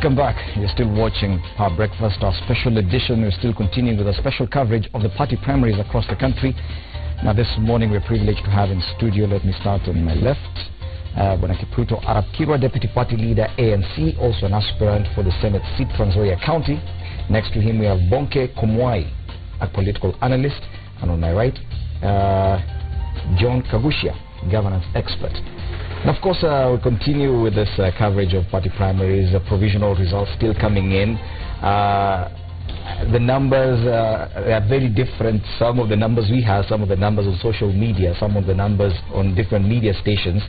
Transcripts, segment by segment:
Welcome back. You're still watching Power Breakfast, our special edition. We're still continuing with a special coverage of the party primaries across the country. Now this morning we're privileged to have in studio, let me start on my left, Bwana Kipruto Arap Kirwa, Deputy Party Leader, ANC, also an aspirant for the Senate seat, Trans Nzoia County. Next to him we have Bonke Komwai, a political analyst. And on my right, John Kagushia, governance expert. And of course, we'll continue with this coverage of party primaries, provisional results still coming in. The numbers are very different. Some of the numbers we have, some of the numbers on social media, some of the numbers on different media stations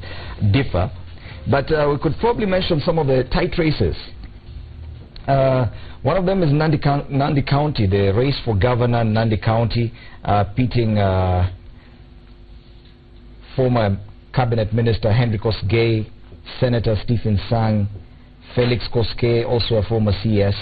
differ. But we could probably mention some of the tight races. One of them is Nandi County, the race for governor, Nandi County, pitting former Cabinet Minister Henry Kosgei, Senator Stephen Sang, Felix Koske, also a former CS,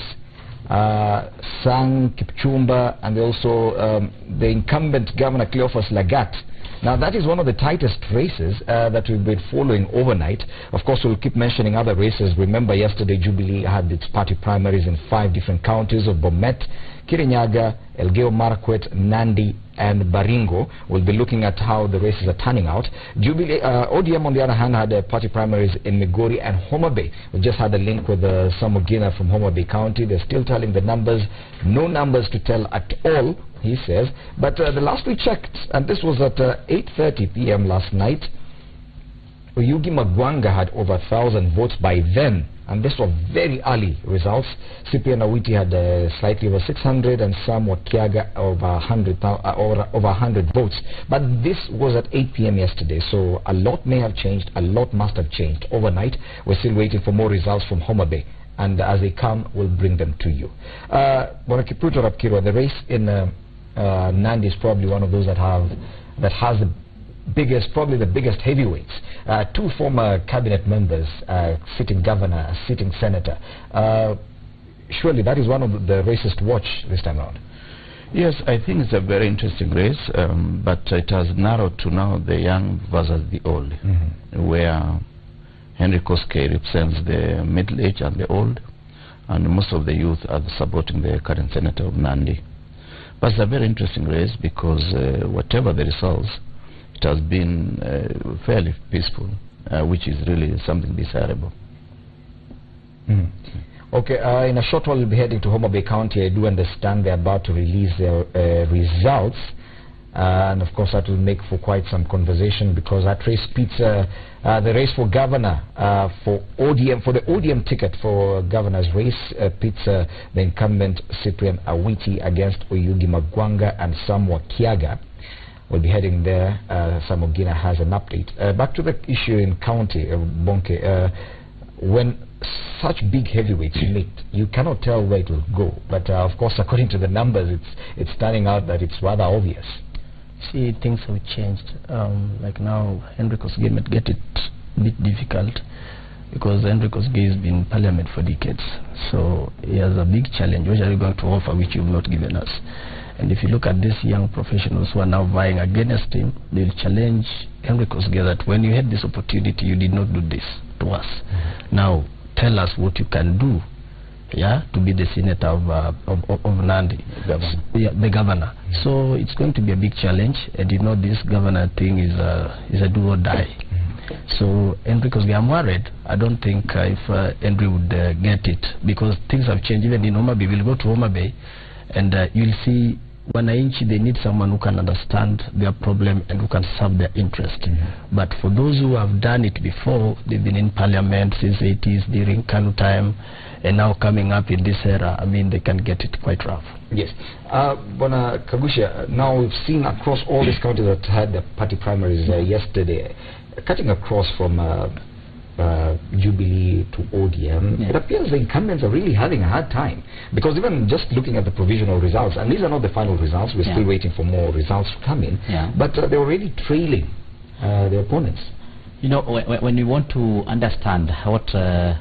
Sang Kipchumba, and also the incumbent Governor Cleophas Lagat. Now that is one of the tightest races that we've been following overnight. Of course, we'll keep mentioning other races. Remember yesterday Jubilee had its party primaries in 5 different counties of Bomet, Kirinyaga, Elgeyo Marakwet, Nandi and Baringo. We'll be looking at how the races are turning out. Jubilee, ODM on the other hand had party primaries in Migori and Homabay. We just had a link with Samugina from Homabay County. They're still telling the numbers, no numbers to tell at all, he says. But the last we checked, and this was at 8:30 p.m. last night, Oyugi Magwanga had over 1,000 votes by then, and this were very early results. Cyprian Awiti had slightly over 600, and Sam Wakiaga over 100 votes. But this was at 8 p.m. yesterday, so a lot may have changed, a lot must have changed overnight. We're still waiting for more results from Homabay, and as they come, we'll bring them to you. Bwana Kipruto Arap Kirwa, the race in Nandi is probably one of those that has the biggest, probably the biggest heavyweights. 2 former cabinet members, sitting governor, sitting senator. Surely that is one of the races to watch this time around. Yes, I think it's a very interesting race, but it has narrowed to now the young versus the old, where Henry Koske represents the middle age and the old, and most of the youth are supporting the current senator of Nandi. But it's a very interesting race because whatever the results, it has been fairly peaceful, which is really something desirable. Okay, in a short while we'll be heading to Homabay County. I do understand they're about to release their results, and of course that will make for quite some conversation, because that race pits the race for governor for ODM, for the ODM ticket for governor's race, pits the incumbent Cyprian Awiti against Oyugi Magwanga and Sam Wakiaga. We'll be heading there. Samugina has an update. Back to the issue in county, Bonke. When such big heavyweights meet, you cannot tell where it will go. But of course, according to the numbers, it's turning out that it's rather obvious. See, things have changed. Like now, Henry Kosgei might get it a bit difficult, because Henry Kosgei has been in parliament for decades. So he has a big challenge. What are you going to offer which you've not given us? And if you look at these young professionals who are now vying against him, they'll challenge Henry Kosgei that when you had this opportunity, you did not do this to us. Now, tell us what you can do, yeah, to be the senator of Nandi, the governor. So it's going to be a big challenge, and you know this governor thing is a do or die. So Henry Kosgei, I'm worried. I don't think if Henry would get it, because things have changed. Even in Homabay, we'll go to Homabay, and you'll see Wananchi, they need someone who can understand their problem and who can serve their interest. But for those who have done it before, they've been in parliament since 80s, during Kanu time, and now coming up in this era, I mean, they can get it quite rough. Yes. Bwana Kagushia, now we've seen across all these counties that had the party primaries yesterday, cutting across from Jubilee to ODM, it appears the incumbents are really having a hard time, because even just looking at the provisional results, and these are not the final results, we're still waiting for more results to come in, but they're already trailing their opponents. You know, when we want to understand what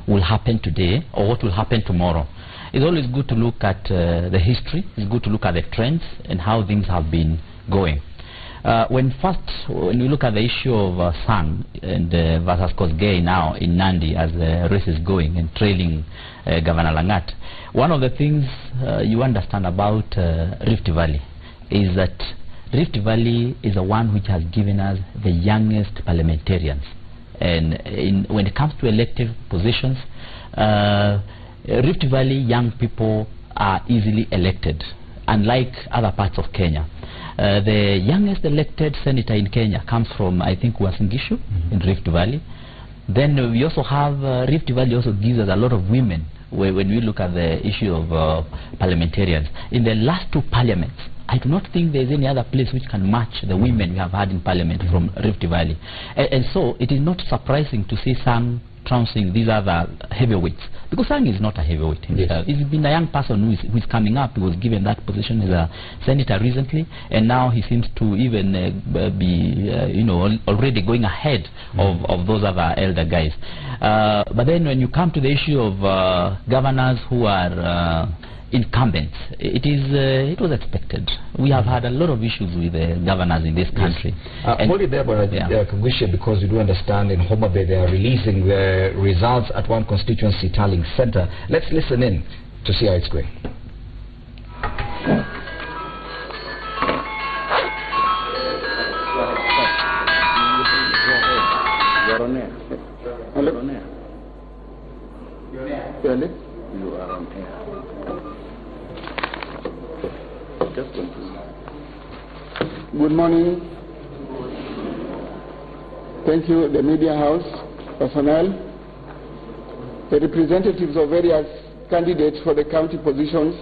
will happen today or what will happen tomorrow, it's always good to look at the history. It's good to look at the trends and how things have been going. When we look at the issue of Sang and versus Kosgei now in Nandi as the race is going and trailing Governor Langat, one of the things you understand about Rift Valley is that Rift Valley is the one which has given us the youngest parliamentarians. And when it comes to elective positions, Rift Valley young people are easily elected, unlike other parts of Kenya. The youngest elected senator in Kenya comes from, I think, Uasin Gishu in Rift Valley. Then we also have, Rift Valley also gives us a lot of women when we look at the issue of parliamentarians. In the last two parliaments, I do not think there is any other place which can match the women we have had in parliament from Rift Valley. And so it is not surprising to see Sang trouncing these other heavyweights, because Sang is not a heavyweight himself. Yes. He's been a young person who is coming up. He was given that position as a senator recently, and now he seems to even be already going ahead of those other elder guys. But then when you come to the issue of governors who are incumbents, it was expected. We have had a lot of issues with the governors in this country. Hold it there, because you do understand in Homabay they are releasing the results at one constituency tallying center. Let's listen in to see how it's going. Hello? You are on air. Good morning. Thank you, the media house, personnel, the representatives of various candidates for the county positions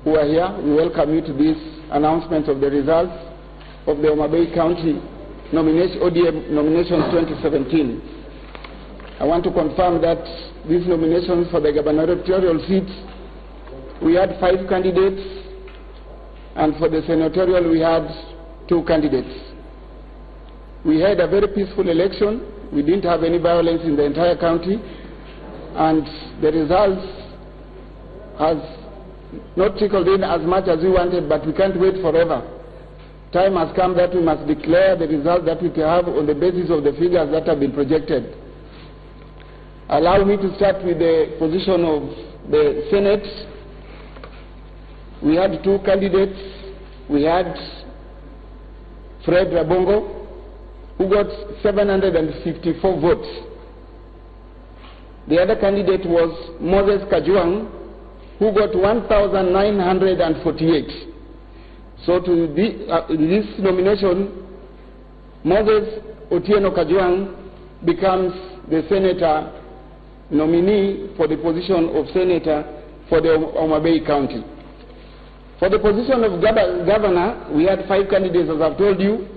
who are here. We welcome you to this announcement of the results of the Homabay County ODM nominations 2017. I want to confirm that these nominations for the gubernatorial seats, we had 5 candidates, and for the senatorial we had 2 candidates. We had a very peaceful election. We didn't have any violence in the entire county, and the results has not trickled in as much as we wanted, but we can't wait forever. Time has come that we must declare the result that we have on the basis of the figures that have been projected. Allow me to start with the position of the Senate. We had 2 candidates. We had Fred Rabongo, who got 754 votes. The other candidate was Moses Kajuang, who got 1,948. So to this nomination, Moses Otieno Kajuang becomes the senator nominee for the position of senator for the Homabay County. For the position of governor, we had 5 candidates, as I've told you.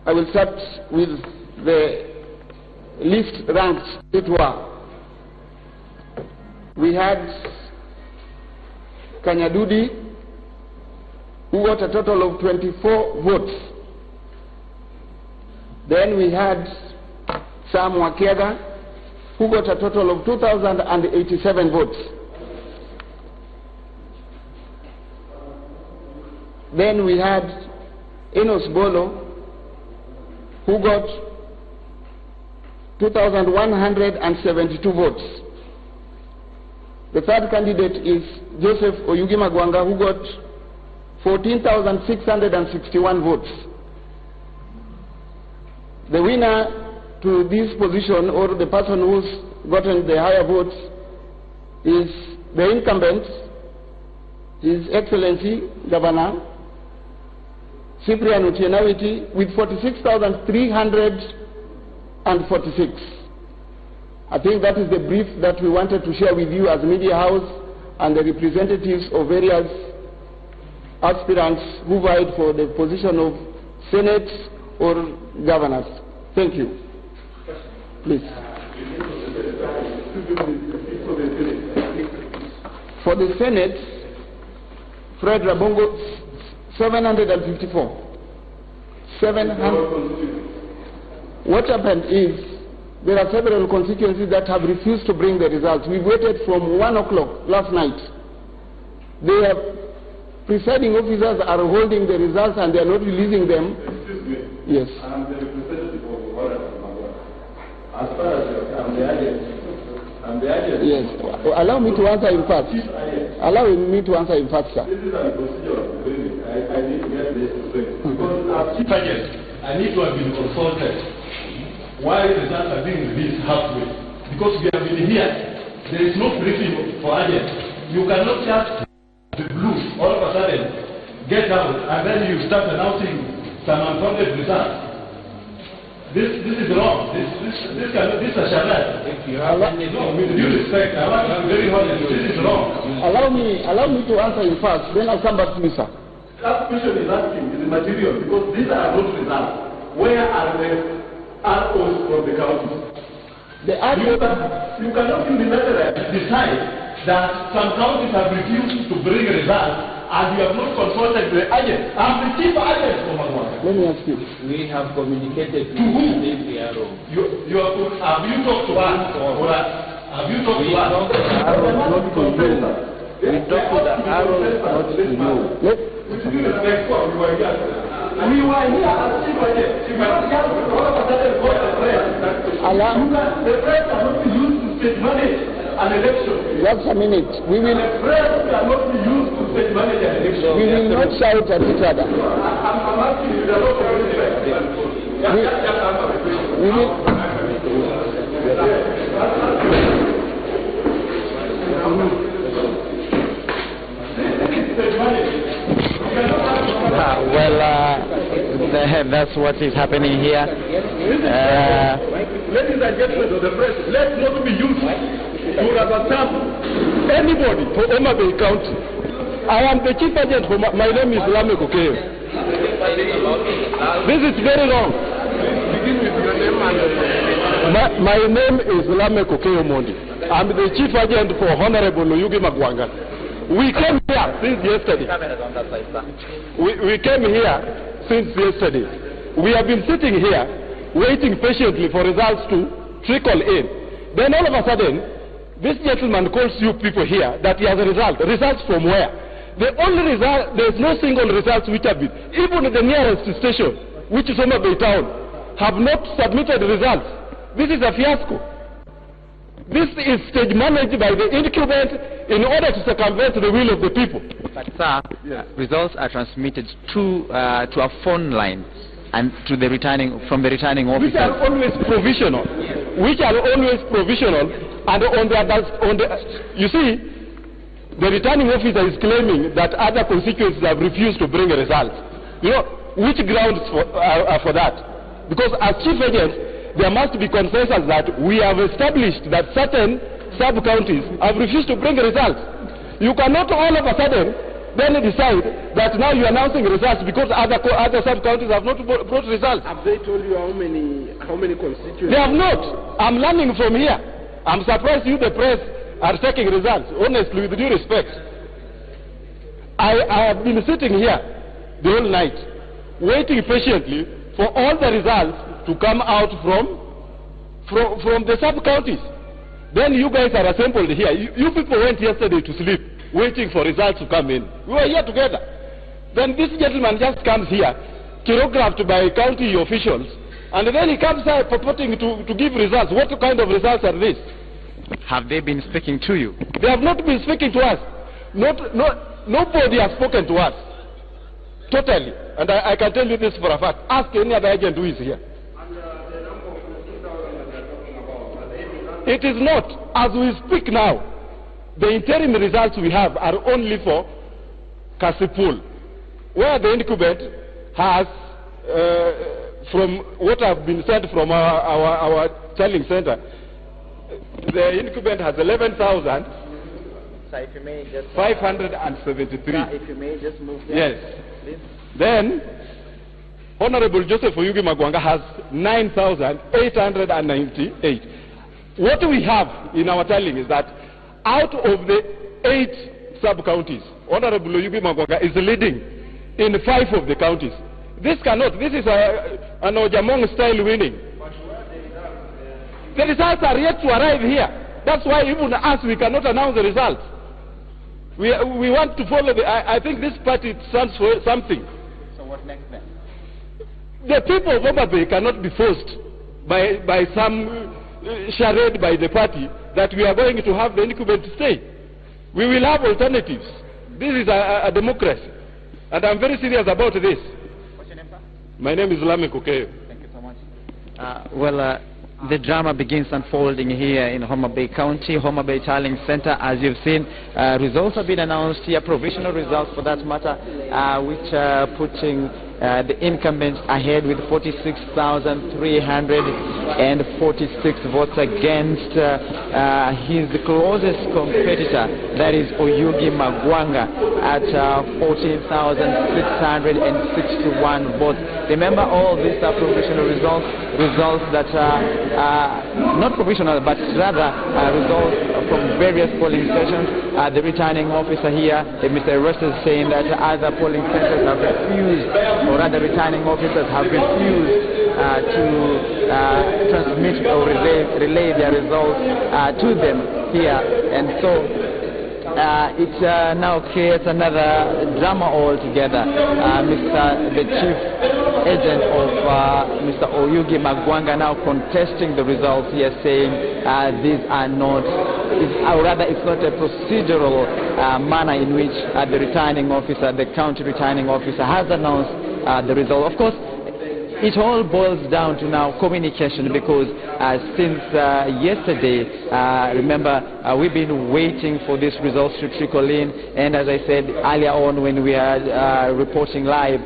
I will start with the least ranked, it were. We had Kanyadudi, who got a total of 24 votes. Then we had Sam Wakiaga, who got a total of 2,087 votes. Then we had Enos Bolo, who got 2,172 votes. The third candidate is Joseph Oyugi Magwanga, who got 14,661 votes. The winner to this position, or the person who's gotten the higher votes, is the incumbent, His Excellency Governor Cyprian Utienawiti, with 46,346. I think that is the brief that we wanted to share with you as media house and the representatives of various aspirants who vied for the position of Senate or governors. Thank you. Please. For the Senate, Fred Rabongo, 754. 700. What happened is, there are several constituencies that have refused to bring the results. We waited from 1 o'clock last night. They have presiding officers are holding the results and they are not releasing them. Excuse me. Yes. I'm the representative of the Warren of Magua. As far as I'm the agent. I'm the agent. Yes. Allow me to answer in fact. Allow me to answer in fact, sir. This is a procedure of doing it. I need to get this straight. Because as chief agent, I need to have been consulted. Why the results are being released halfway? Because we have been here. There is no briefing for agents. You cannot just the blue all of a sudden get out and then you start announcing some unfounded results. This is wrong. This is a charade. No, with due respect, I want to be very honest. This is wrong. Allow me to answer in fact. Then I'll come back to you, sir. That question is asking is the material because these are not results. Where are the ROs from the county? You cannot unilaterally decide that some counties have refused to bring results and you have not consulted the agent. I'm the chief agent for Magua. Let me ask you. We have communicated to who? Have you talked to us? Have you talked to us? Not to you. We talked to the arrow, not to you. With due respect, you are here. We were here as chief agent. You cannot just all of a sudden go to the press. The press cannot be used to state manage an election. Just a minute. We will. The press cannot be used to state manage an election. We will not shout at each other. I'm asking you, there are no respect. We will. That's what is happening here. Ladies and gentlemen of the press, let's not be used to rubber stamp anybody for Homabay County. I am the chief agent for my name is Lame Kokeo. This is very wrong. Begin with your name and my name is Lame Kokeo Mondi. I'm the chief agent for Honorable Uyugi Magwanga. We came here since yesterday. We came here since yesterday. We have been sitting here waiting patiently for results to trickle in. Then all of a sudden, this gentleman calls you people here that he has a result. Results from where? The only result, there is no single results which have been. Even the nearest station, which is Homabay town, have not submitted results. This is a fiasco. This is stage managed by the incumbent in order to circumvent the will of the people. But sir, results are transmitted to a phone line and to the from the returning officers. Which are always provisional. Which are always provisional. And you see, the returning officer is claiming that other constituencies have refused to bring a result. You know, which grounds are for that? Because as chief agent, there must be consensus that we have established that certain sub-counties have refused to bring results. You cannot all of a sudden then decide that now you are announcing results because other sub-counties have not brought results. Have they told you how many constituencies? They have not. I'm learning from here. I'm surprised you, the press, are taking results. Honestly, with due respect. I have been sitting here the whole night, waiting patiently for all the results to come out from the sub-counties. Then you guys are assembled here. You people went yesterday to sleep, waiting for results to come in. We were here together. Then this gentleman just comes here, choreographed by county officials, and then he comes here purporting to give results. What kind of results are these? Have they been speaking to you? They have not been speaking to us. Nobody has spoken to us. Totally. And I can tell you this for a fact. Ask any other agent who is here. It is not. As we speak now, the interim results we have are only for Kasipul, where the incumbent has, from what have been sent from our tallying center, the incumbent has 11,000. If you may just 573. If you may just move there. Yes. Please. Then, Honorable Joseph Uyugi Magwanga has 9,898. What we have in our tallying is that out of the 8 sub-counties, Honorable Uyugi Magwanga is leading in 5 of the counties. This is an Ojamong style winning. The results are yet to arrive here. That's why even us, we cannot announce the results. We want to follow I think this party stands for something. So what next then? The people of Homabay cannot be forced by some charade by the party that we are going to have the incumbent stay. We will have alternatives. This is a democracy. And I'm very serious about this. What's your name, sir? My name is Lame Kokeo. Thank you so much. The drama begins unfolding here in Homabay County, Homabay Tallying Center. As you've seen, results have been announced here, provisional results for that matter, which are putting the incumbent ahead with 46,346 votes against his closest competitor, that is Oyugi Magwanga, at 14,661 votes. Remember, all these are provisional results that are not provisional, but rather results from various polling stations. The returning officer here, Mr. Arrest, is saying that other polling centers have refused, or rather returning officers have refused to transmit or relay their results to them here. And so it now creates another drama altogether. The chief agent of Mr. Oyugi Magwanga now contesting the results here, saying these are not, or rather it's not a procedural manner in which the returning officer, the county returning officer, has announced the result. Of course, it all boils down to now communication, because since yesterday, remember, we've been waiting for these results to trickle in, and as I said earlier on when we are reporting live,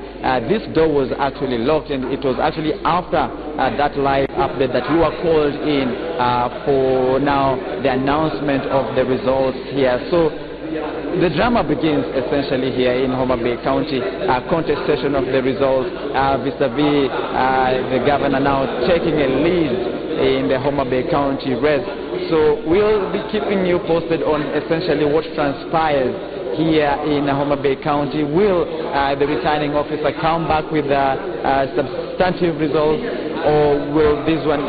this door was actually locked, and it was actually after that live update that we were called in for now the announcement of the results here. So the drama begins essentially here in Homabay County, contestation of the results vis-a-vis the governor now taking a lead in the Homabay County race. So we'll be keeping you posted on essentially what transpires here in Homabay County. Will the returning officer come back with substantive results, or will this one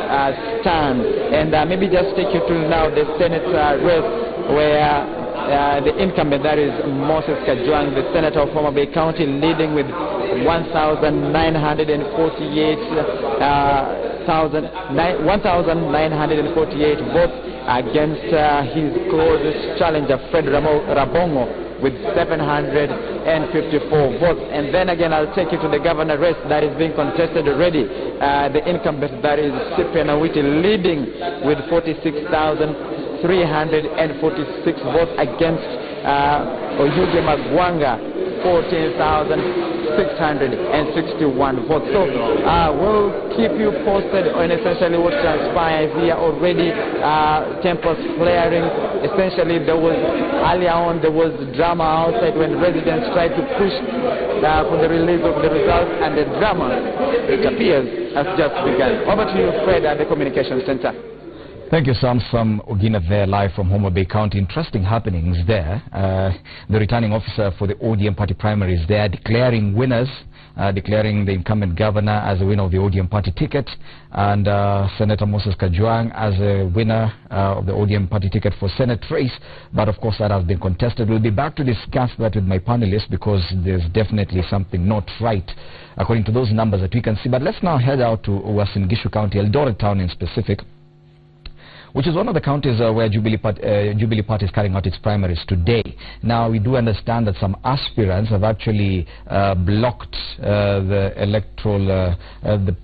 stand? And maybe just take you to now the Senate race, where the incumbent, that is Moses Kajwang, the senator of Homabay County, leading with 1,948 votes against his closest challenger, Fred Rabongo, with 754 votes. And then again, I'll take you to the governor race that is being contested already. The incumbent, that is Cyprian Awiti, leading with 46,346 votes against Oyugi Magwanga, 14,661 votes. So we'll keep you posted on essentially what transpires here. Already tempers flaring. Essentially, there was earlier on drama outside when residents tried to push for the release of the results, and the drama, it appears, has just begun. Over to you, Fred, at the Communication Center. Thank you, Sam Ogina there, live from Homabay County. Interesting happenings there. The returning officer for the ODM party primaries there declaring winners, declaring the incumbent governor as a winner of the ODM party ticket, and Senator Moses Kajwang as a winner of the ODM party ticket for Senate race. But of course that has been contested. We'll be back to discuss that with my panelists, because there's definitely something not right according to those numbers that we can see. But let's now head out to Uasin Gishu County, Eldoret town in specific, which is one of the counties where Jubilee Party is carrying out its primaries today. Now, we do understand that some aspirants have actually blocked the electoral, the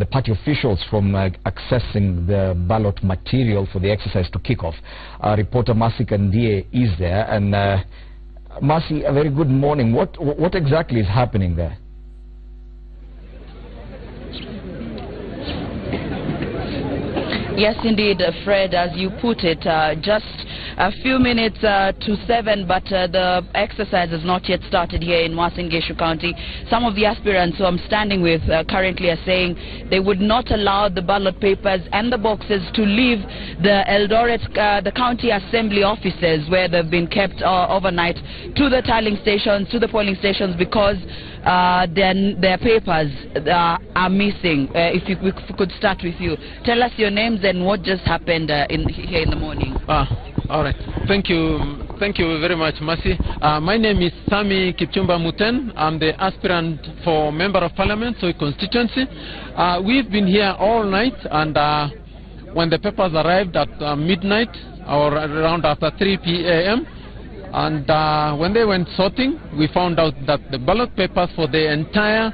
party officials from accessing the ballot material for the exercise to kick off. Reporter Masi Kandie is there, and Masi, a very good morning. What exactly is happening there? Yes, indeed, Fred, as you put it, just a few minutes to 7, but the exercise has not yet started here in Uasin Gishu County. Some of the aspirants who I'm standing with currently are saying they would not allow the ballot papers and the boxes to leave the Eldoret, the county assembly offices where they've been kept overnight, to the tallying stations, to the polling stations, because their papers are missing. If we could start with you. Tell us your names and what just happened here in the morning. All right. Thank you, Thank you very much, Mercy. My name is Sami Kipchumba Muten. I'm the aspirant for Member of Parliament, Soi constituency. We've been here all night, and when the papers arrived at midnight or around after 3 p.m., and when they went sorting, we found out that the ballot papers for the entire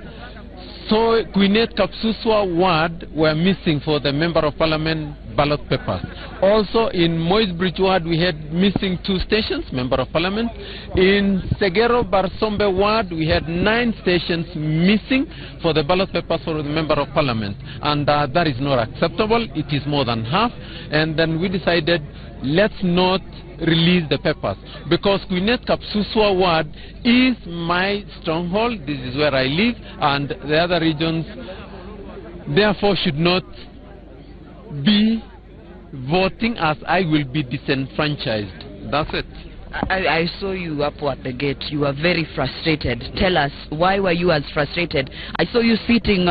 Soi Gwinet Kapsuswa ward were missing for the Member of Parliament ballot papers. Also in Moise Bridge ward we had missing 2 stations, Member of Parliament. In Segero Barsombe ward we had 9 stations missing for the ballot papers for the Member of Parliament, and that is not acceptable. It is more than half, and then we decided let's not release the papers, because Gwinet Kapsuswa ward is my stronghold. This is where I live, and the other regions therefore should not be voting, as I will be disenfranchised. That's it. I saw you up at the gate. You were very frustrated. Tell us, why were you as frustrated? I saw you sitting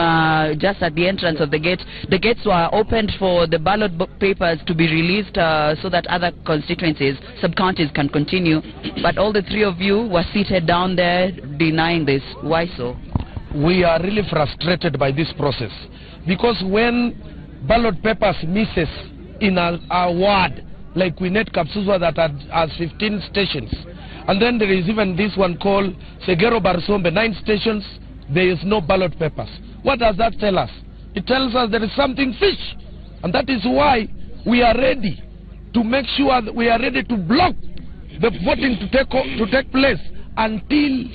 just at the entrance of the gate. The gates were opened for the ballot papers to be released so that other constituencies, sub-counties can continue. But all the 3 of you were seated down there denying this. Why so? We are really frustrated by this process, because when ballot papers misses in our ward, like Gwinet Kapsuswa that has 15 stations, and then there is even this one called Segero Barsombe, 9 stations, there is no ballot papers. What does that tell us? It tells us there is something fish, and that is why we are ready to make sure that we are ready to block the voting to take place until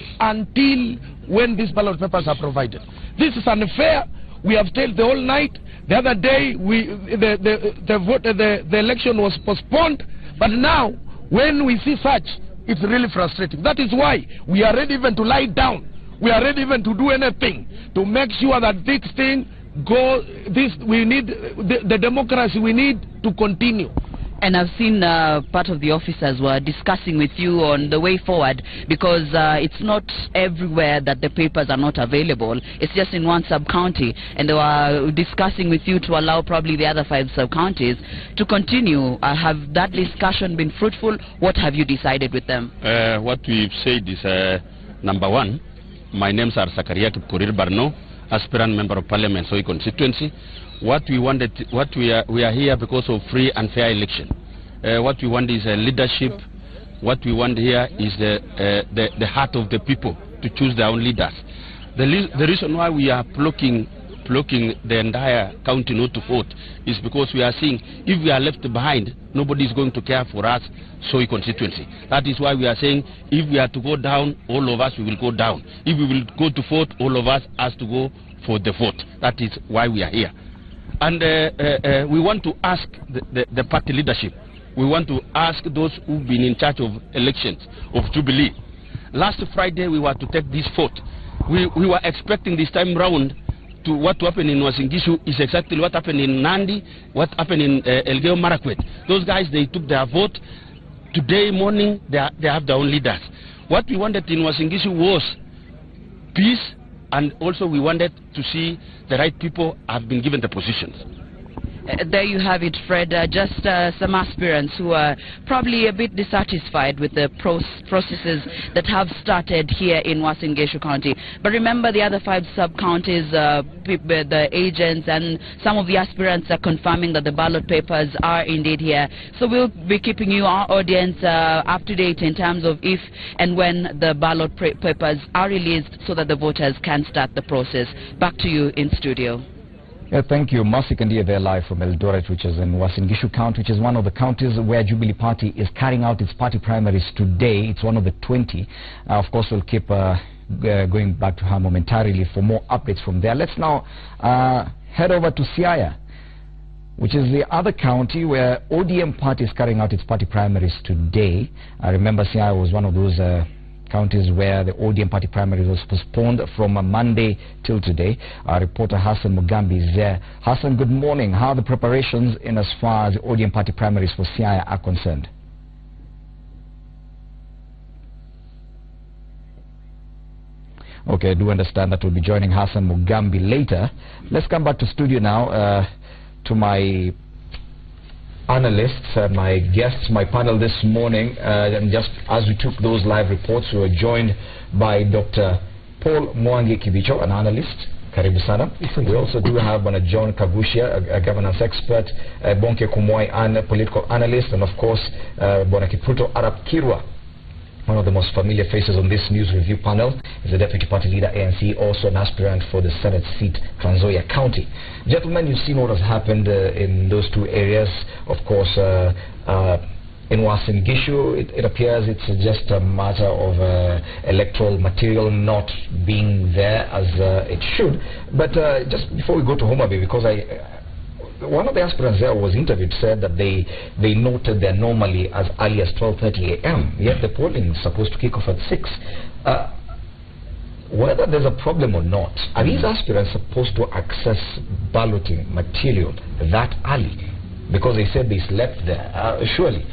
when these ballot papers are provided. This is unfair. We have stayed the whole night. The other day, the election was postponed, but now, when we see such, it's really frustrating. That is why we are ready even to lie down. We are ready even to do anything to make sure that this thing goes. We need the democracy. We need to continue. And I've seen part of the officers were discussing with you on the way forward, because it's not everywhere that the papers are not available. It's just in one sub-county, and they were discussing with you to allow probably the other 5 sub-counties to continue. Have that discussion been fruitful? What have you decided with them? What we've said is, number 1, my names are Zakaria Kipkorir Barno, aspirant Member of Parliament, Soi constituency. What we wanted, we are here because of free and fair election. What we want is leadership. What we want here is the heart of the people to choose their own leaders. The reason why we are blocking the entire county not to vote is because we are seeing if we are left behind, nobody is going to care for us, Soi constituency. That is why we are saying if we are to go down, all of us we will go down. If we will go to vote, all of us has to go for the vote. That is why we are here. And we want to ask the party leadership. We want to ask those who've been in charge of elections of Jubilee. Last Friday we were to take this vote. We were expecting this time round to what happened in Uasin Gishu is exactly what happened in Nandi, what happened in Elgeyo Marakwet. Those guys, they took their vote. Today morning they have their own leaders. What we wanted in Uasin Gishu was peace, and also we wanted to see the right people have been given the positions. There you have it, Fred. Just some aspirants who are probably a bit dissatisfied with the processes that have started here in Uasin Gishu County. But remember, the other 5 sub-counties, the agents and some of the aspirants are confirming that the ballot papers are indeed here. So we'll be keeping you, our audience, up to date in terms of if and when the ballot papers are released so that the voters can start the process. Back to you in studio. Yeah, thank you. Mercy Kandia there live from Eldoret, which is in Uasin Gishu County, which is one of the counties where Jubilee Party is carrying out its party primaries today. It's one of the 20. Of course, we'll keep going back to her momentarily for more updates from there. Let's now head over to Siaya, which is the other county where ODM party is carrying out its party primaries today. I remember Siaya was one of those counties where the ODM party primaries was postponed from Monday till today. Our reporter Hassan Mugambi is there. Hassan, good morning. How are the preparations in as far as the ODM party primaries for Siaya are concerned? Okay, I do understand that we'll be joining Hassan Mugambi later. Let's come back to studio now to my analysts and my guests, my panel this morning. And just as we took those live reports, we were joined by Dr. Paul Mwangi Kibicho, an analyst. Karibu sana. We also do have John Kagushia, a governance expert, Bonke Kumwai, a political analyst, and of course, Kipruto Arap Kirwa, one of the most familiar faces on this news review panel, is the deputy party leader, ANC, also an aspirant for the Senate seat, Trans Nzoia County. Gentlemen, you've seen what has happened in those two areas. Of course, in Uasin Gishu, it appears it's just a matter of electoral material not being there as it should. But just before we go to Homabay, because one of the aspirants there was interviewed, said that they noted their anomaly as early as 12:30 a.m. Yet the polling is supposed to kick off at 6. Whether there's a problem or not, are these aspirants supposed to access balloting material that early? Because they said they slept there. Surely.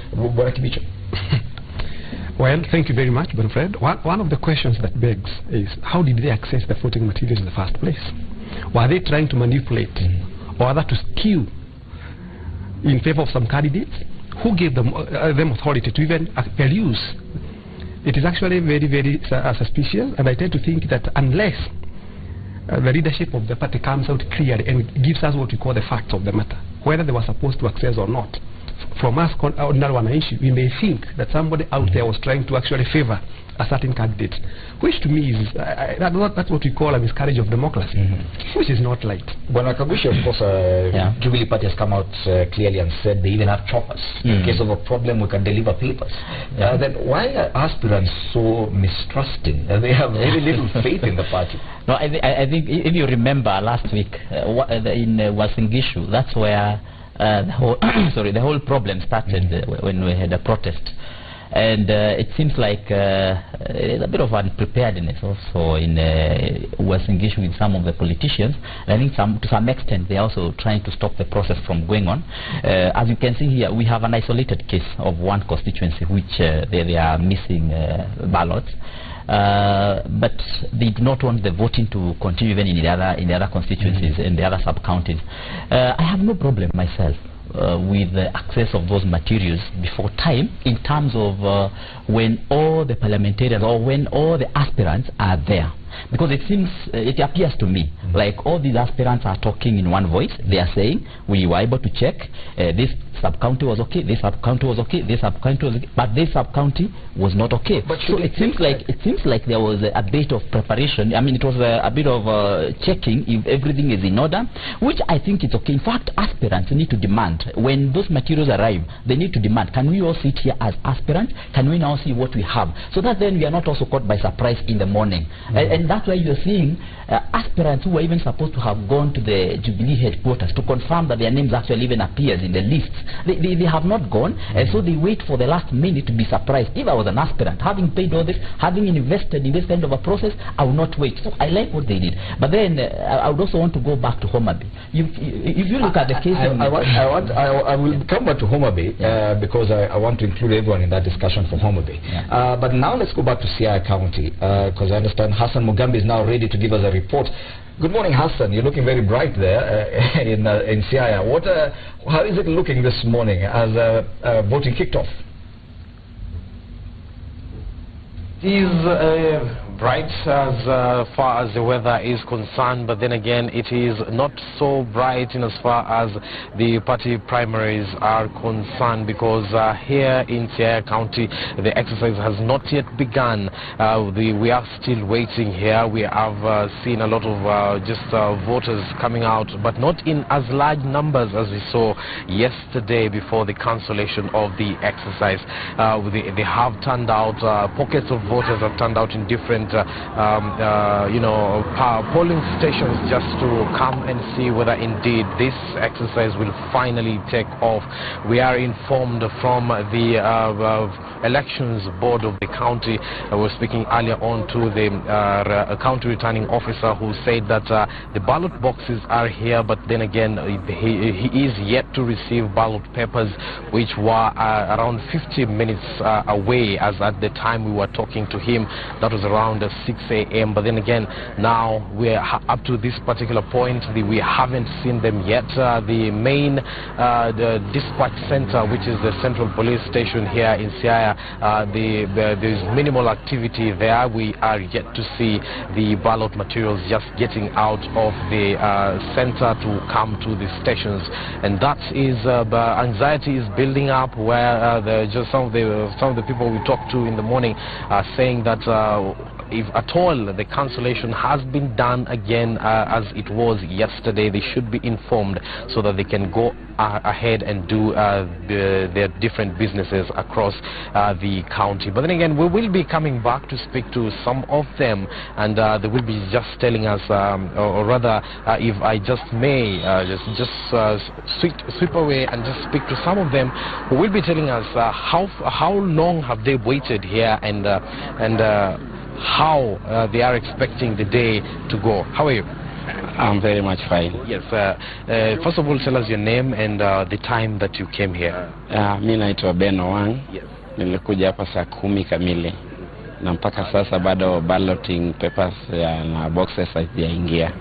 Well, thank you very much, Bonfred. One of the questions that begs is, how did they access the voting materials in the first place? Were they trying to manipulate or rather to skew in favor of some candidates? Who gave them authority to even peruse? It is actually very, very suspicious, and I tend to think that unless the leadership of the party comes out clearly and gives us what we call the facts of the matter, whether they were supposed to access or not, from us ordinary wananchi, we may think that somebody out there was trying to actually favor a certain candidate, which to me is that's what we call a miscarriage of democracy, which is not right. Well, Kabushi, of course, Jubilee Party has come out clearly and said they even have choppers. In case of a problem, we can deliver papers. Then why are aspirants so mistrusting? They have very little faith in the party. No, I think if you remember last week in Uasin Gishu, that's where the whole problem started when we had a protest. And it seems like there's a bit of unpreparedness also in Uasin Gishu with some of the politicians. And I think to some extent they're also trying to stop the process from going on. As you can see here, we have an isolated case of one constituency which they are missing ballots. But they do not want the voting to continue even in the other constituencies and the other sub-counties. I have no problem myself with the access of those materials before time, in terms of when all the parliamentarians or when all the aspirants are there. Because it appears to me like all these aspirants are talking in one voice. They are saying, we were able to check this sub-county was okay, this sub-county was okay, this sub-county was okay, but this sub-county was not okay. But so it seems like there was a bit of preparation. I mean, it was a bit of checking if everything is in order, which I think is okay. In fact, aspirants need to demand, when those materials arrive, they need to demand, can we all sit here as aspirants? Can we now see what we have? So that then we are not also caught by surprise in the morning. And that's why you're seeing aspirants who were even supposed to have gone to the Jubilee headquarters to confirm that their names actually even appears in the lists. They have not gone, and so they wait for the last minute to be surprised. If I was an aspirant, having paid all this, having invested in this kind of a process, I would not wait. So I like what they did. But then I would also want to go back to Homabay. If you look at the case, I will come back to Homabay because I want to include everyone in that discussion from Homabay. But now let's go back to Siaya County because I understand Hassan Mugambi is now ready to give us a report. Good morning, Hassan. You're looking very bright there in Siaya. How is it looking this morning as voting kicked off? It is bright as far as the weather is concerned, but then again it is not so bright in as far as the party primaries are concerned, because here in Siaya County the exercise has not yet begun. We are still waiting here. We have seen a lot of voters coming out, but not in as large numbers as we saw yesterday before the cancellation of the exercise. They have turned out, pockets of voters have turned out in different polling stations just to come and see whether indeed this exercise will finally take off. We are informed from the elections board of the county. I was speaking earlier on to the county returning officer, who said that the ballot boxes are here, but then again he is yet to receive ballot papers, which were around 50 minutes away as at the time we were talking to him. That was around around 6 a.m. But then again, now we're up to this particular point, we haven't seen them yet. The main the dispatch center, which is the central police station here in Siaya, there's minimal activity there. We are yet to see the ballot materials just getting out of the center to come to the stations, and that is anxiety is building up, where just some of the people we talked to in the morning are saying that if at all the cancellation has been done again as it was yesterday, they should be informed so that they can go ahead and do their different businesses across the county. But then again, we will be coming back to speak to some of them, and they will be just telling us, or rather, if I just may sweep away and just speak to some of them who will be telling us how long have they waited here, and how they are expecting the day to go. How are you? I'm very much fine. Yes. First of all, tell us your name and the time that you came here. Mi naitwa Ben Owang. Yes. Nilikuja hapa saa 10 kamili na mpaka sasa bado balloting papers na boxes hazijaingia.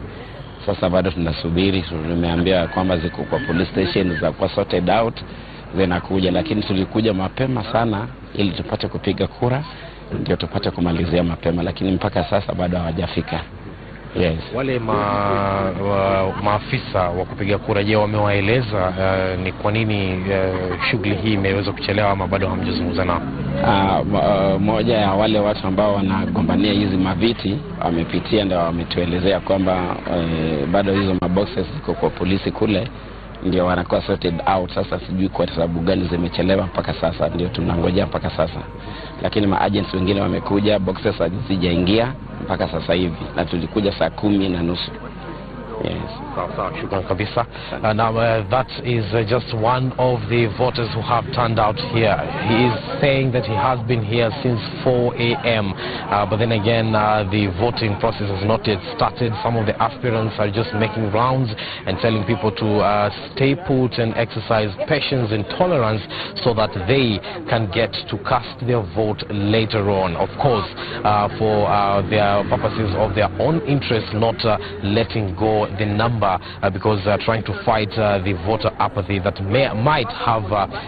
Sasa bado tunasubiri. Tumeambiwa kwamba ziko kwa police station za kwa sorted out zinakuja, lakini tulikuja mapema sana ili tupate kupiga kura, ndio tupate kumalizia mapema, lakini mpaka sasa bado hawajafika. Yes. Wale maafisa wa kupiga kura, je, wamewaeleza ni kwa nini shughuli hii imeweza kuchelewa, ama bado hamjazungumza nao? Moja ya wale watu ambao wanagombania hizi maviti wamepitia, ndio wametuelezea kwamba bado hizo maboxes ziko kwa polisi kule, ndio wanakuwa sorted out. Sasa sijui kwa sababu gani zimechelewa mpaka sasa, ndio tunangojea mpaka sasa. Lakini maagents wengine wamekuja, boxes hazijaingia mpaka sasa hivi, na tulikuja saa 10:30. Yes. Shukran kabisa. Now that is just one of the voters who have turned out here. He is saying that he has been here since 4 a.m. But then again, the voting process has not yet started. Some of the aspirants are just making rounds and telling people to stay put and exercise patience and tolerance so that they can get to cast their vote later on. Of course, for their purposes of their own interest, not letting go the number, because they're trying to fight the voter apathy that might have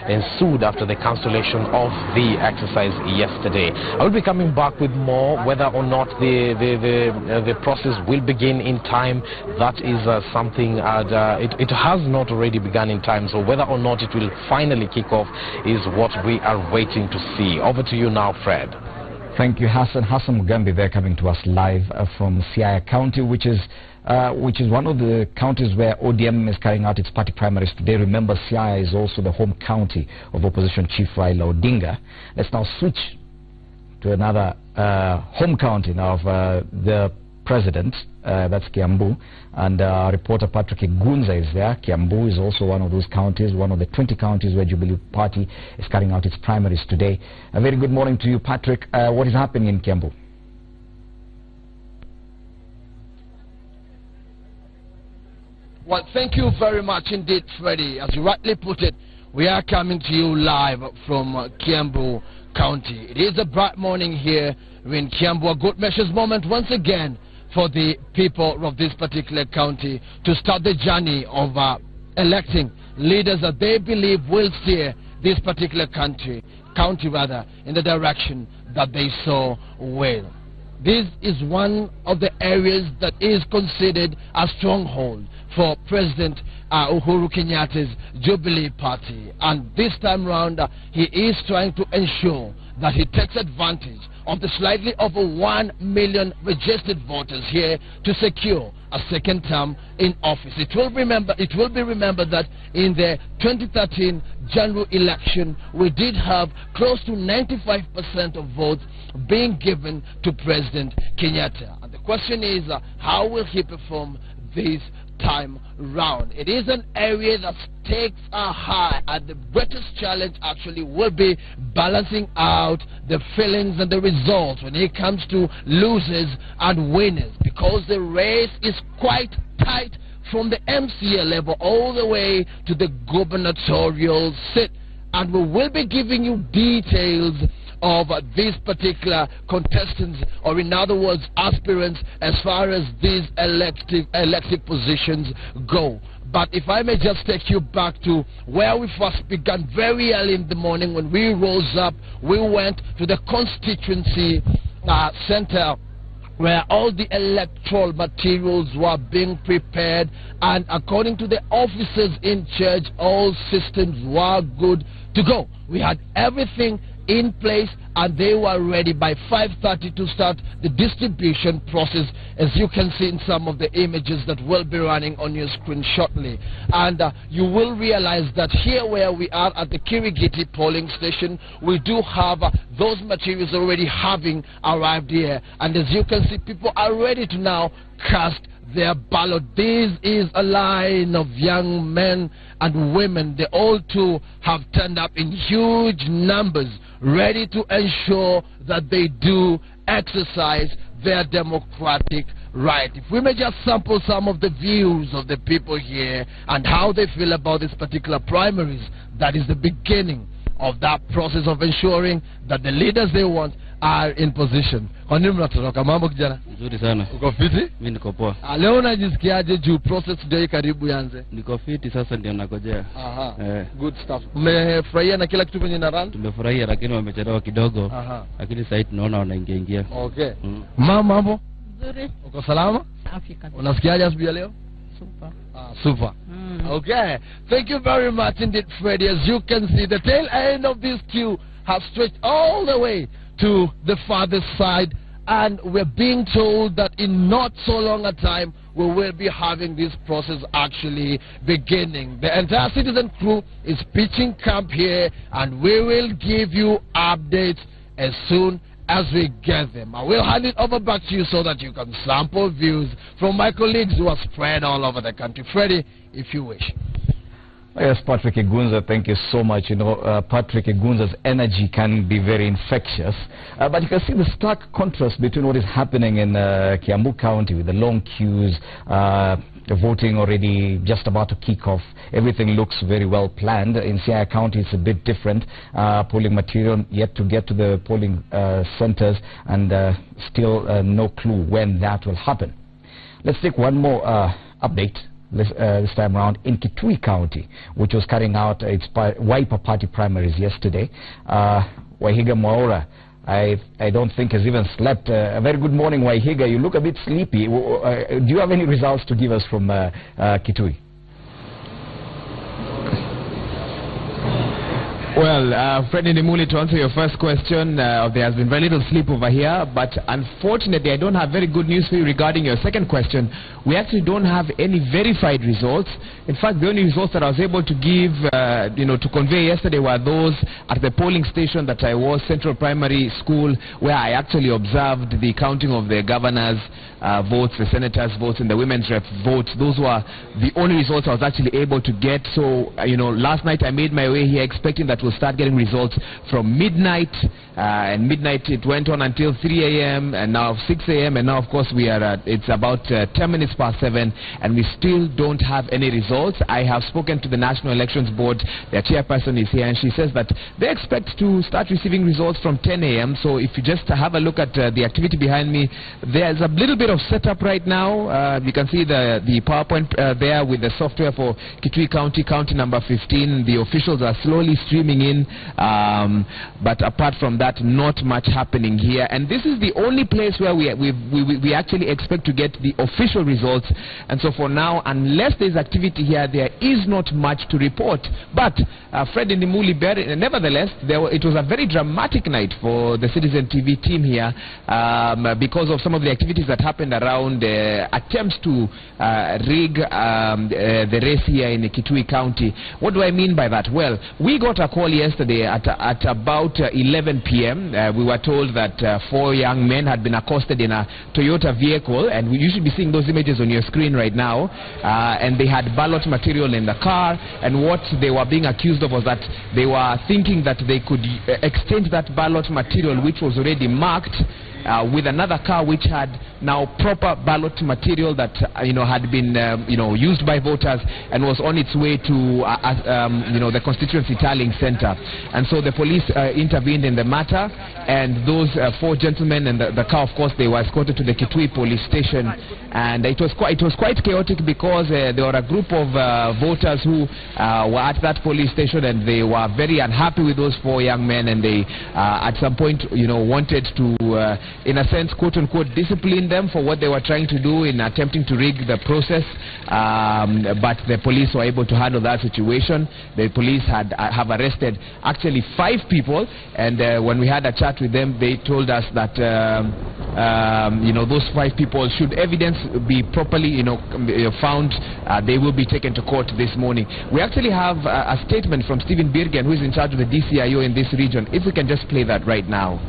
ensued after the cancellation of the exercise yesterday. I will be coming back with more. Whether or not the process will begin in time, that is something it has not already begun in time, so whether or not it will finally kick off is what we are waiting to see. Over to you now, Fred. Thank you, Hassan. Hassan Mugambi there, coming to us live from Siaya County, which is one of the counties where ODM is carrying out its party primaries today. Remember, Siaya is also the home county of opposition chief Raila Odinga. Let's now switch to another home county now of the president, that's Kiambu, and reporter Patrick Gunza is there. Kiambu is also one of those counties, one of the 20 counties where Jubilee Party is carrying out its primaries today. A very good morning to you, Patrick. What is happening in Kiambu? Well, thank you very much indeed, Freddie. As you rightly put it, we are coming to you live from Kiambu County. It is a bright morning here in Kiambu, a good measures moment once again for the people of this particular county to start the journey of electing leaders that they believe will steer this particular county in the direction that they so will. This is one of the areas that is considered a stronghold for President Uhuru Kenyatta's Jubilee Party, and this time round he is trying to ensure that he takes advantage of the slightly over 1 million registered voters here to secure a second term in office. It will be remembered that in the 2013 general election we did have close to 95% of votes being given to President Kenyatta, and the question is how will he perform this time round? It is an area that stakes are high, and the greatest challenge actually will be balancing out the feelings and the results when it comes to losers and winners, because the race is quite tight from the MCA level all the way to the gubernatorial seat. And we will be giving you details of these particular contestants, or in other words, aspirants, as far as these elective positions go. But if I may just take you back to where we first began very early in the morning when we rose up, we went to the constituency center where all the electoral materials were being prepared, and according to the officers in charge, all systems were good to go. We had everything in place and they were ready by 5:30 to start the distribution process, as you can see in some of the images that will be running on your screen shortly. And you will realize that here where we are at the Kirigiti polling station, we do have those materials already having arrived here, and as you can see, people are ready to now cast their ballot. This is a line of young men and women. They all too have turned up in huge numbers, ready to ensure that they do exercise their democratic right. If we may just sample some of the views of the people here and how they feel about this particular primaries, that is the beginning of that process of ensuring that the leaders they want are in position. Kwa nini mnatoroka? Mambo kijana? Nzuri sana. Uko fiti? Mimi niko poa. Leo unajisikiaje juu process ndio karibu yanze? Niko fiti sasa, ndio nakojea. Aha. Good stuff. Umefurahia na kila kitu venye na run? Tumefurahia, lakini wamechelewa kidogo. Lakini sasa tunaona wanaingia. Okay. Mambo? Nzuri. Uko salama? Afrika. Unasikiaje asubuhi leo? Super. Super. Okay. Thank you very much indeed, Freddie. As you can see, the tail end of this queue has stretched all the way to the farthest side, and we're being told that in not so long a time we will be having this process actually beginning. The entire citizen crew is pitching camp here, and we will give you updates as soon as we get them. I will hand it over back to you so that you can sample views from my colleagues who are spread all over the country. Freddie, if you wish. Yes, Patrick Igunza, thank you so much. You know, Patrick Igunza's energy can be very infectious. But you can see the stark contrast between what is happening in Kiambu County with the long queues, the voting already just about to kick off. Everything looks very well planned. In Siaya County, it's a bit different. Polling material yet to get to the polling centers, and still no clue when that will happen. Let's take one more update. This time around in Kitui County, which was carrying out its Wiper Party primaries yesterday. Waihiga Mwaura, I don't think has even slept. A very good morning, Waihiga. You look a bit sleepy. Do you have any results to give us from Kitui? Well, Freddie Nimuli, to answer your first question, there has been very little sleep over here, but unfortunately I don't have very good news for you regarding your second question. We actually don't have any verified results. In fact, the only results that I was able to give, to convey yesterday were those at the polling station that I was, Central Primary School, where I actually observed the counting of the governor's votes, the senators' votes, and the women's rep votes. Those were the only results I was actually able to get. So, last night I made my way here expecting that we'll start getting results from midnight, and midnight it went on until 3 a.m. and now 6 a.m. and now of course we are at, it's about 10 minutes past 7 and we still don't have any results. I have spoken to the National Elections Board. Their chairperson is here and she says that they expect to start receiving results from 10 a.m. So if you just have a look at the activity behind me, there's a little bit of setup right now. You can see the PowerPoint there with the software for Kitui County, county number 15. The officials are slowly streaming in, but apart from that, not much happening here. And this is the only place where we actually expect to get the official results. And so for now, unless there's activity here, there is not much to report. But Freddie Nimuli, nevertheless, it was a very dramatic night for the Citizen TV team here because of some of the activities that happened around attempts to rig the race here in Kitui County. What do I mean by that? Well, we got a call yesterday at about 11 p.m. We were told that 4 young men had been accosted in a Toyota vehicle, and you should be seeing those images on your screen right now, and they had ballot material in the car, and what they were being accused of was that they were thinking that they could exchange that ballot material, which was already marked, with another car which had now proper ballot material that had been used by voters and was on its way to the constituency tallying center. And so the police intervened in the matter, and those 4 gentlemen and the car, of course, they were escorted to the Kitui police station. And it was quite chaotic because there were a group of voters who were at that police station, and they were very unhappy with those 4 young men, and they at some point wanted to in a sense, quote unquote, discipline them for what they were trying to do in attempting to rig the process, but the police were able to handle that situation. The police have arrested actually 5 people, and when we had a chat with them, they told us that those 5 people, should evidence be properly found, they will be taken to court this morning. We actually have a statement from Stephen Birgen, who is in charge of the DCIO in this region. If we can just play that right now.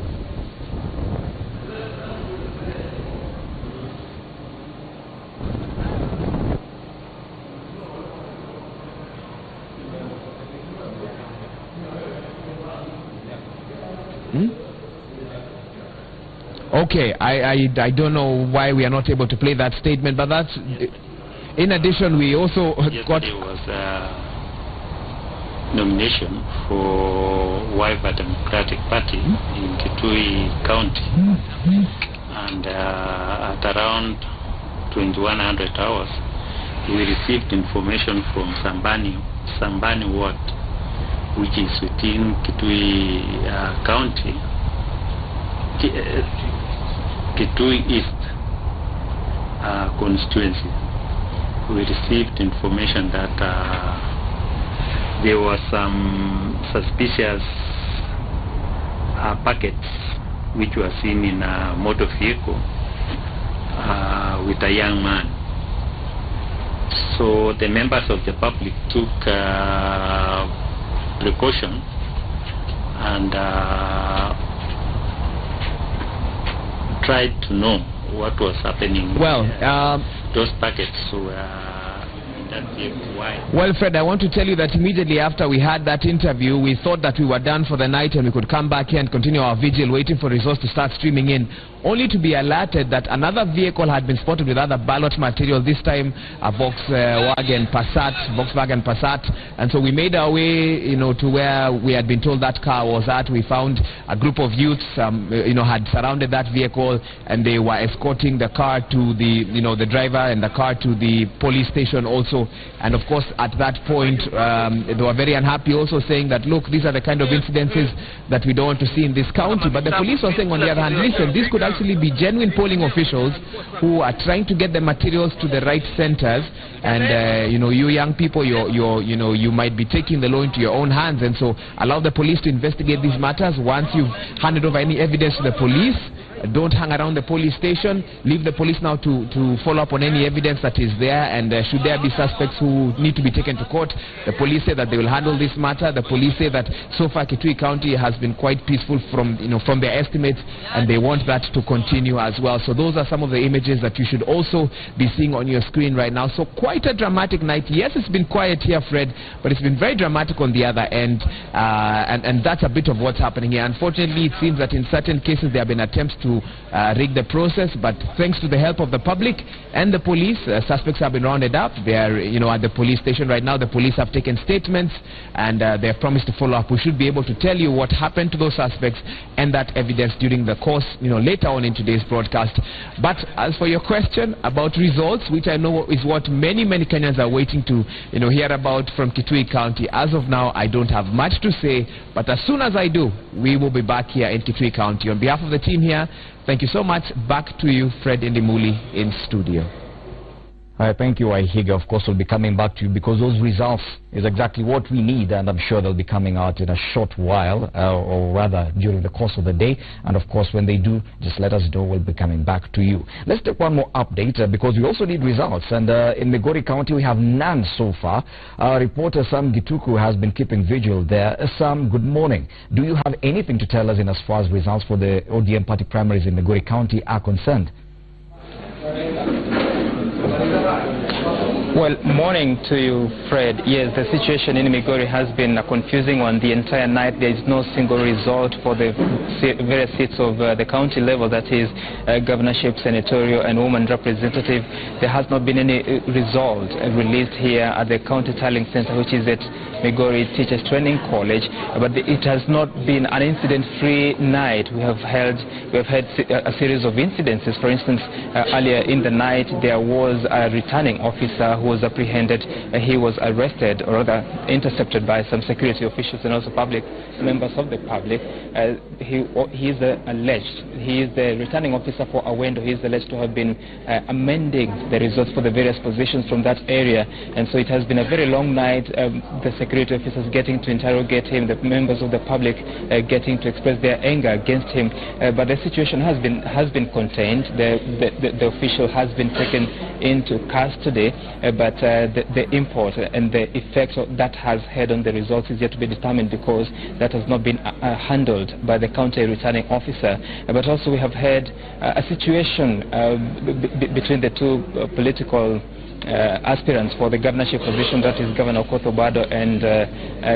Okay, I don't know why we are not able to play that statement, but that's... In addition, we also got... Yesterday was a nomination for Wiper Democratic Party in Kitui County, and at around 2100 hours, we received information from Sambani Ward, which is within Kitui County, Kitui East constituency. We received information that there were some suspicious packets which were seen in a motor vehicle with a young man. So the members of the public took precaution and tried to know what was happening. Well, those packets were in that vehicle. Why? Well, Fred, I want to tell you that immediately after we had that interview, we thought that we were done for the night and we could come back here and continue our vigil waiting for results to start streaming in, only to be alerted that another vehicle had been spotted with other ballot material, this time a Volkswagen Passat. And so we made our way to where we had been told that car was at. We found a group of youths had surrounded that vehicle, and they were escorting the car to the driver and the car to the police station also. And of course at that point they were very unhappy, also saying that, look, these are the kind of incidences that we don't want to see in this county. But the police were saying, on the other hand, listen, this could actually be genuine polling officials who are trying to get the materials to the right centers, and you young people, you might be taking the law into your own hands, and so allow the police to investigate these matters. Once you've handed over any evidence to the police, don't hang around the police station. Leave the police now to follow up on any evidence that is there, and should there be suspects who need to be taken to court, the police say that they will handle this matter. The police say that so far Kitui County has been quite peaceful from their estimates, and they want that to continue as well. So those are some of the images that you should also be seeing on your screen right now. So quite a dramatic night. Yes, it's been quiet here, Fred, but it's been very dramatic on the other end, and that's a bit of what's happening here. Unfortunately, it seems that in certain cases there have been attempts to rig the process, but thanks to the help of the public and the police, suspects have been rounded up. They are at the police station right now. The police have taken statements, and they have promised to follow up. We should be able to tell you what happened to those suspects and that evidence during the course later on in today's broadcast. But as for your question about results, which I know is what many Kenyans are waiting to hear about from Kitui County, as of now I don't have much to say, but as soon as I do, we will be back here in Kitui County. On behalf of the team here, thank you so much. Back to you, Fred Indimuli, in studio. Thank you, Aihiga. Of course, we'll be coming back to you because those results is exactly what we need, and I'm sure they'll be coming out in a short while, or rather during the course of the day. And of course, when they do, just let us know. We'll be coming back to you. Let's take one more update because we also need results. And in Migori County, we have none so far. Our reporter Sam Gituku has been keeping vigil there. Sam, good morning. Do you have anything to tell us in as far as results for the ODM party primaries in Migori County are concerned? Well, morning to you, Fred. Yes, the situation in Migori has been a confusing one the entire night. There is no single result for the various seats of the county level, that is governorship, senatorial and woman representative. There has not been any result released here at the county tallying center, which is at Migori Teachers Training College, but it has not been an incident-free night. We have had a series of incidences. For instance, earlier in the night there was a returning officer who was apprehended. He was arrested, or rather intercepted, by some security officials and also public members of the public. He is the returning officer for Awendo. He is alleged to have been amending the results for the various positions from that area, and so it has been a very long night. The security officers getting to interrogate him, the members of the public getting to express their anger against him, but the situation has been contained. The official has been taken into custody, but the import and the effect that has had on the results is yet to be determined, because that has not been handled by the county returning officer. But also we have had a situation between the two political aspirants for the governorship position, that is Governor Okoth-Obado and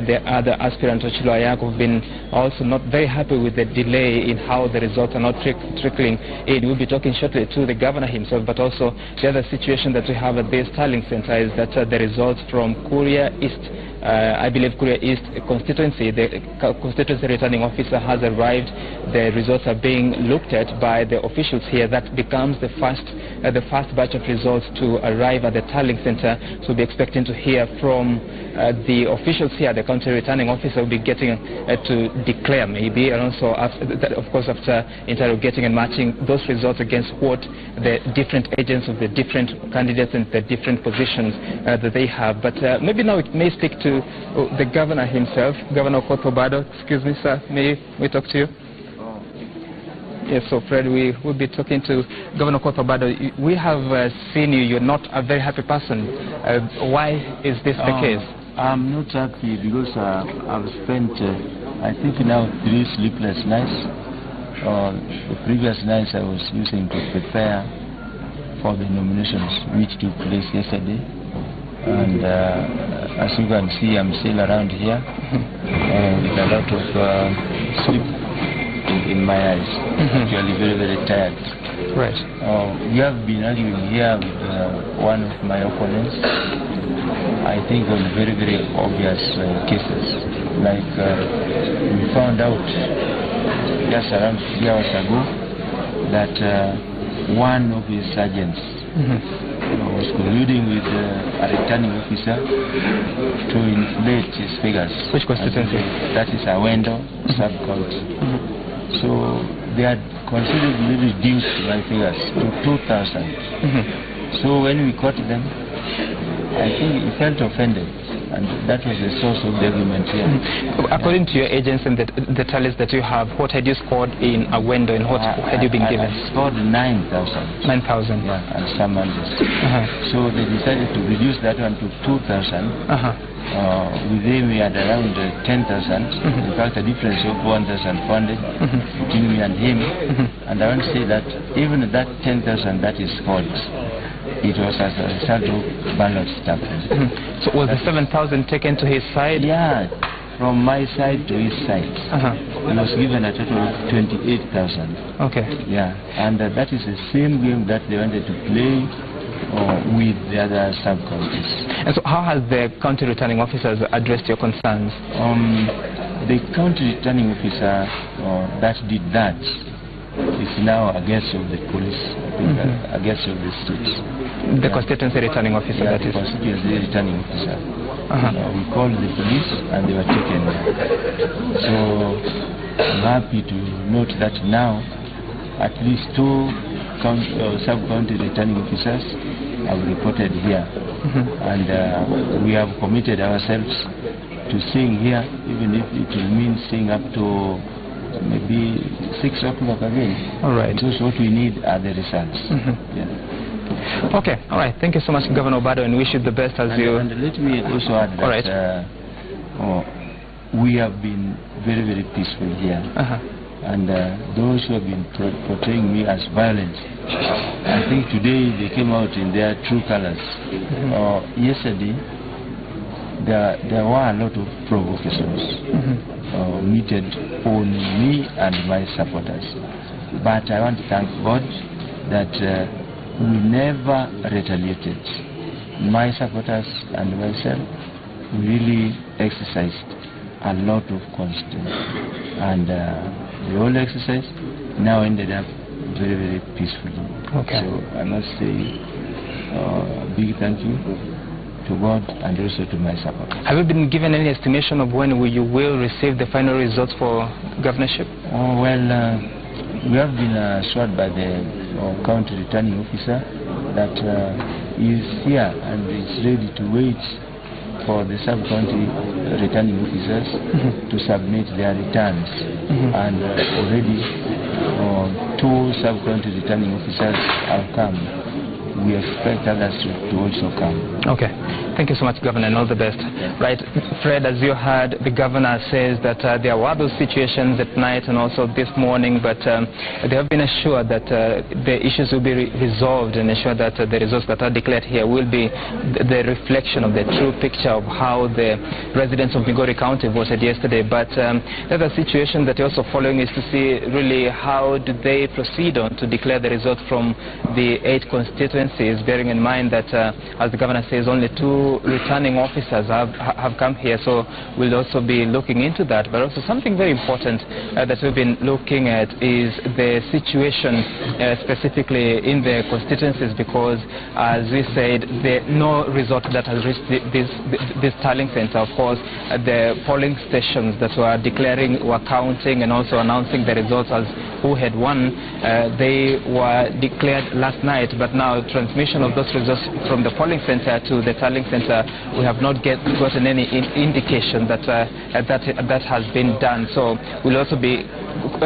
the other aspirant, Ochilo Ayako, have been also not very happy with the delay in how the results are not trickling in. We'll be talking shortly to the governor himself, but also the other situation that we have at this tallying center is that the results from Kuria East, I believe Kuria East constituency, the constituency returning officer has arrived. The results are being looked at by the officials here. That becomes the first batch of results to arrive at the tallying center. So we'll be expecting to hear from the officials here. The county returning officer will be getting to declare maybe, and also after that, of course, after interrogating and matching those results against what the different agents of the different candidates and the different positions that they have. But maybe now it may speak to the governor himself, Governor Okoth-Obado. Excuse me, sir, may we talk to you? Yes, so Fred, we will be talking to Governor Okoth-Obado. We have seen you're not a very happy person. Why is this the case? I'm not happy because I've spent, I think now 3 sleepless nights. The previous nights I was using to prepare for the nominations which took place yesterday. And as you can see, I'm still around here with a lot of sleep in my eyes. Actually very, very tired. Right. We have been arguing here with one of my opponents, I think on very, very obvious cases. Like we found out just around 3 hours ago that one of his sergeants was colluding with a returning officer to inflate his figures. Which constituency? That is Awendo sub-county. So they had considerably reduced my figures to 2,000. So when we caught them, I think he felt offended, and that was the source of the argument here. According to your agents and the tallies that you have, what had you scored in Awendo and what had you been given? I scored 9,000. 9,000? Yeah, and some hundreds. So they decided to reduce that one to 2,000. With them we had around 10,000. In fact, a difference of 1,400 between me and him. And I want to say that even that 10,000 that is scored, it was as a result of ballot stuffing. So was the 7,000 taken to his side? Yeah, from my side to his side. He was given a total of 28,000. Okay. Yeah, and that is the same game that they wanted to play with the other sub-counties. And so how has the county returning officers addressed your concerns? The county returning officer that did that is now a guest of the police, I think, a guest of the state. The constituency returning officer, yeah, that is? The constituency returning officer. We called the police and they were taken. So I'm happy to note that now at least 2 sub-county returning officers have reported here. And we have committed ourselves to staying here, even if it will mean staying up to maybe 6 o'clock again. All right. Because what we need are the results. Yeah. Okay, all right. Thank you so much, Governor Obado, and wish you the best as you... And let me also add that all right. we have been very, very peaceful here. and those who have been portraying me as violent. I think today they came out in their true colors. Yesterday, there were a lot of provocations meted on me and my supporters. But I want to thank God that we never retaliated. My supporters and myself really exercised a lot of constraint, and the whole exercise now ended up very, very peacefully. Okay. So I must say a big thank you to God and also to my supporters. Have you been given any estimation of when you will receive the final results for governorship? Well, we have been assured by the county returning officer that he is here and is ready to wait for the sub-county returning officers to submit their returns. And already 2 sub-county returning officers have come. We expect others to also come. Okay. Thank you so much, Governor, and all the best. Right, Fred, as you heard, the Governor says that there were those situations at night and also this morning, but they have been assured that the issues will be resolved and assured that the results that are declared here will be the reflection of the true picture of how the residents of Migori County voted yesterday. But the other situation that you're also following is to see really how do they proceed on to declare the results from the 8 constituencies, bearing in mind that, as the Governor says, only 2 returning officers have come here, so we'll also be looking into that. But also something very important that we've been looking at is the situation specifically in the constituencies, because as we said, no result that has reached this tallying center. Of course, the polling stations that were declaring, were counting and also announcing the results as who had won, they were declared last night, but now transmission of those results from the polling center to the tallying center, we have not gotten any indication that that has been done. So we'll also be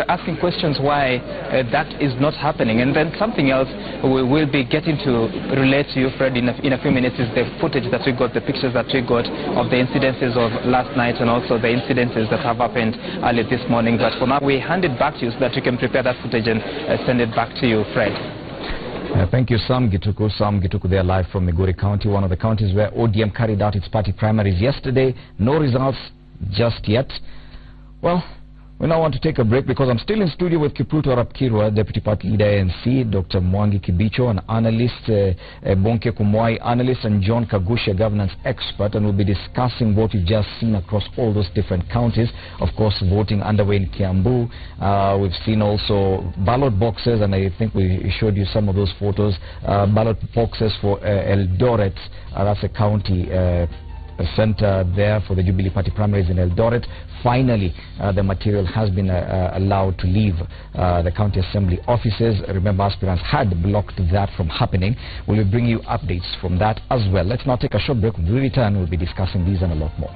asking questions why that is not happening. And then something else we will be getting to relate to you, Fred, in a few minutes is the footage that we got, the pictures that we got of the incidences of last night and also the incidences that have happened early this morning. But for now, we hand it back to you so that you can prepare that footage and send it back to you, Fred. Thank you, Sam Gituku. Sam Gituku there live from Migori County, one of the counties where ODM carried out its party primaries yesterday. No results just yet. Well, we now want to take a break because I'm still in studio with Kipruto Arapkirwa, Deputy Party Leader ANC, Dr. Mwangi Kibicho, an analyst, Bonke Kumwai, analyst, and John Kagusha, governance expert, and we'll be discussing what we've just seen across all those different counties. Of course, voting underway in Kiambu. We've seen also ballot boxes, and I think we showed you some of those photos. Ballot boxes for Eldoret, that's a county center there for the Jubilee Party primaries in Eldoret. Finally, the material has been allowed to leave the county assembly offices. Remember, aspirants had blocked that from happening. We will bring you updates from that as well. Let's now take a short break. When we return, we'll be discussing these and a lot more.